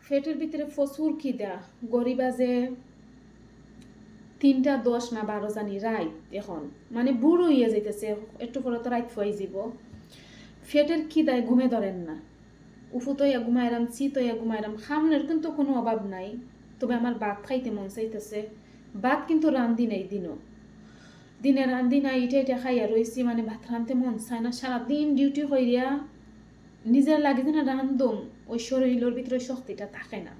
পেটের ভিতরে প্রচুর খিদা, গড়ি বাজে 3টা 10 না 12 জানি রাইত এখন, মানে বুড়ো হইয়া যাইতেছে, একটু পরে তো রাইত হয়ে যাব। পেটের খিদায় ঘুমে ধরেন না, উফু তৈয়া ঘুমাইরাম, চি তৈয়া ঘুমাইরাম, খামনের কিন্তু কোনো অভাব নাই। তবে আমার ভাত খাইতে মন চাইতেছে, ভাত কিন্তু রান্ধি নাই দিনে রান্ধি নাই, এটা খাইয়া রয়েছি, মানে ভাত রাঁধতে মন চায় না। সারাদিন ডিউটি হইয়া নিজের লাগে যে না রান্ধম, ওই শরীরের ভিতরে শক্তিটা থাকে না।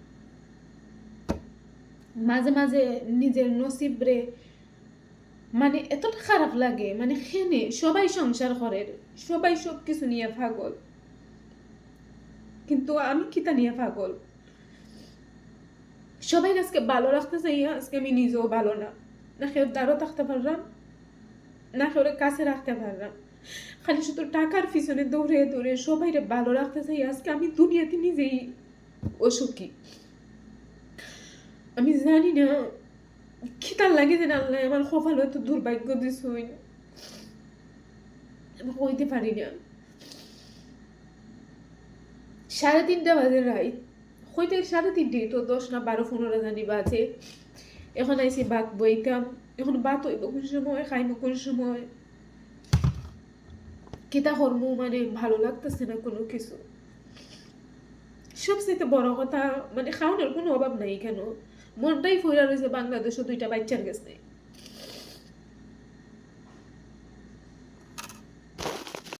মাঝে মাঝে নিজের নসিব রে মানে এতটা খারাপ লাগে, মানে খেনে সবাই সংসার করে, সবাই সব কিছু নিয়ে পাগল, কিন্তু আমি কিতা নিয়ে পাগল। সবাই আজকে ভালো রাখতে চাই, আজকে আমি নিজেও ভালো না, না কেউ দাঁড়ো থাকতে পারলাম, না কেউ কাছে রাখতে পারলাম, খালি শুধু টাকার পিছনে দৌড়ে দৌড়ে সবাই ভালো রাখতে চাই। আজকে আমি দুনিয়াতে নিজেই অসুখী। আমি জানি না খিতার লাগে যে আল্লাহ আমার কপাল এত দুর্ভাগ্য দিছই, আমি কইতে পারি না। 3:30 বাজে রাইত, হইতে 3:30 তো 10 না 12 15 জানি বাজে। এখন আইসি ভাত বইতাম, এখন ভাত হইব কোন সময়, খাইব কোন সময়, কিতা করবো, মানে ভালো লাগতেছে না কোনো কিছু। সবচেয়ে বড় কথা, মানে খাওয়ানোর কোনো অভাব নাই, কেন মনটাই ফইরা রয়েছে বাংলাদেশে 2টা বাচ্চার কাছে।